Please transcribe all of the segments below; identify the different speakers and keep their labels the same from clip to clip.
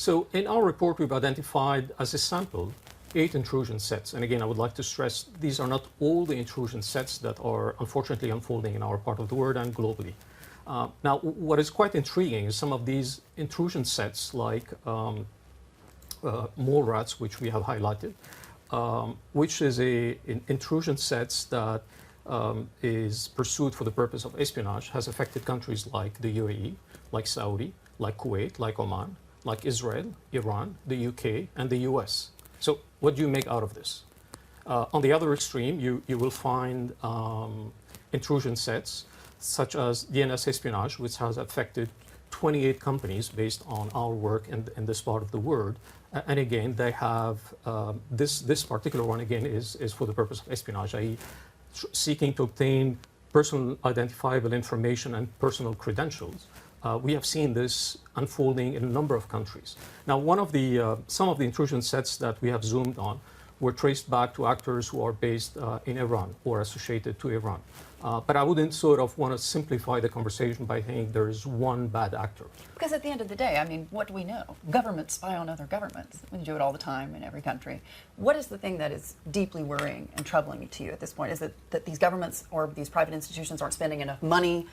Speaker 1: So in our report, we've identified as a sample 8 intrusion sets. And again, I would like to stress these are not all the intrusion sets that are unfortunately unfolding in our part of the world and globally. Now, what is quite intriguing is some of these intrusion sets, like mole rats, which we have highlighted, which is an intrusion sets that is pursued for the purpose of espionage, has affected countries like the UAE, like Saudi, like Kuwait, like Oman, like Israel, Iran, the UK, and the US. So what do you make out of this? On the other extreme, you will find intrusion sets such as DNS espionage, which has affected 28 companies based on our work in this part of the world. And again, they have, this particular one again is for the purpose of espionage, i.e. seeking to obtain personal identifiable information and personal credentials. We have seen this unfolding in a number of countries. Now, some of the intrusion sets that we have zoomed on were traced back to actors who are based in Iran or associated to Iran. But I wouldn't sort of want to simplify the conversation by saying there is one bad actor.
Speaker 2: Because at the end of the day, I mean, what do we know? Governments spy on other governments. We do it all the time in every country. What is the thing that is deeply worrying and troubling to you at this point? Is it that these governments or these private institutions aren't spending enough money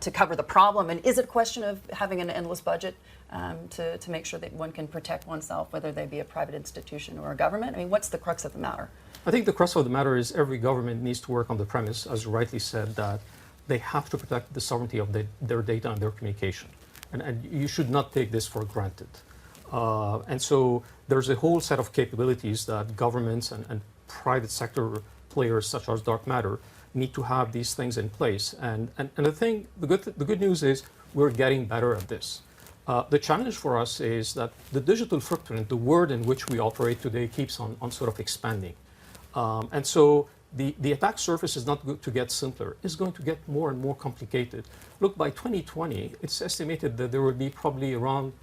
Speaker 2: to cover the problem? And is it a question of having an endless budget to make sure that one can protect oneself, whether they be a private institution or a government? I mean, what's the crux of the matter?
Speaker 1: I think the crux of the matter is every government needs to work on the premise, as you rightly said, that they have to protect the sovereignty of their data and their communication. And you should not take this for granted. And so there's a whole set of capabilities that governments and private sector players such as Darkmatter need to have these things in place. And the good news is we're getting better at this. The challenge for us is that the digital footprint, the world in which we operate today, keeps on sort of expanding. And so the attack surface is not going to get simpler. It's going to get more and more complicated. Look, by 2020, it's estimated that there will be probably around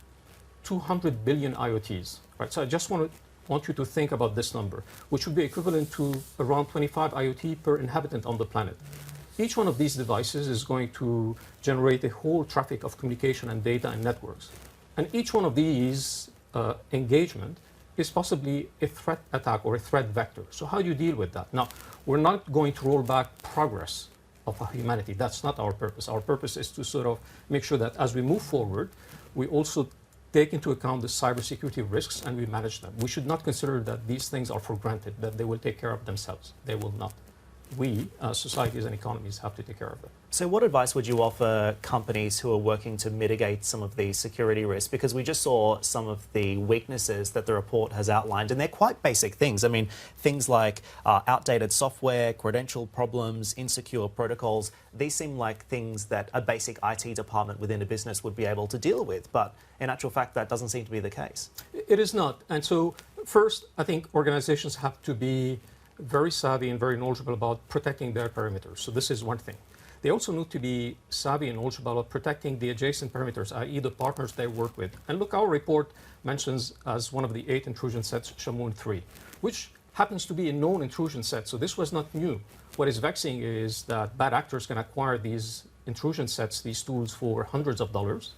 Speaker 1: 200 billion IoTs. Right? So I just want you to think about this number, which would be equivalent to around 25 IoT per inhabitant on the planet. Each one of these devices is going to generate a whole traffic of communication and data and networks. And each one of these engagement is possibly a threat attack or a threat vector. So how do you deal with that? Now, we're not going to roll back progress of humanity. That's not our purpose. Our purpose is to sort of make sure that as we move forward, we also take into account the cybersecurity risks and we manage them. We should not consider that these things are for granted, that they will take care of themselves. They will not. We, societies and economies, have to take care of them.
Speaker 3: So what advice would you offer companies who are working to mitigate some of these security risks? Because we just saw some of the weaknesses that the report has outlined, and they're quite basic things. I mean, things like outdated software, credential problems, insecure protocols. These seem like things that a basic IT department within a business would be able to deal with. But in actual fact, that doesn't seem to be the case.
Speaker 1: It is not. And so first, I think organizations have to be very savvy and very knowledgeable about protecting their perimeters. So this is one thing. They also need to be savvy and knowledgeable about protecting the adjacent perimeters, i.e. the partners they work with. And look, our report mentions as one of the 8 intrusion sets, Shamoon 3, which happens to be a known intrusion set. So this was not new. What is vexing is that bad actors can acquire these intrusion sets, these tools, for hundreds of dollars.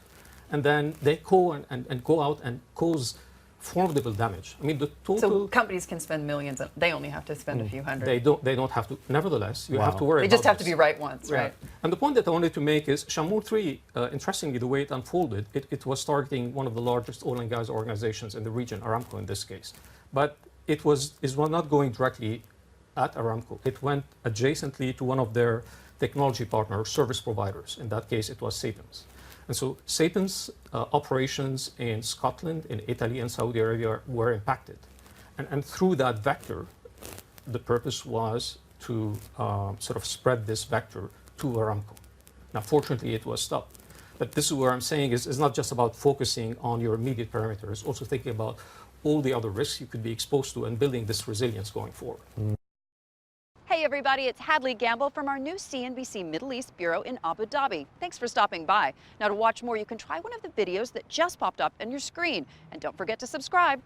Speaker 1: And then they go and go out and cause formidable damage. I mean, the total.
Speaker 2: So companies can spend millions. They only have to spend a few hundred.
Speaker 1: They don't have to. Nevertheless, you have to worry.
Speaker 2: They just have to be right once, right?
Speaker 1: And the point that I wanted to make is Shamoon 3. Interestingly, the way it unfolded, it was targeting one of the largest oil and gas organizations in the region, Aramco in this case. But it was not going directly at Aramco. It went adjacently to one of their technology partners, service providers. In that case, it was Sapiens. And so Sapiens' operations in Scotland, in Italy, and Saudi Arabia were impacted. And through that vector, the purpose was to sort of spread this vector to Aramco. Now, fortunately, it was stopped. But this is where I'm saying is not just about focusing on your immediate parameters, also thinking about all the other risks you could be exposed to and building this resilience going forward.
Speaker 4: Hey everybody, it's Hadley Gamble from our new CNBC Middle East Bureau in Abu Dhabi. Thanks for stopping by. Now to watch more, you can try one of the videos that just popped up on your screen. And don't forget to subscribe.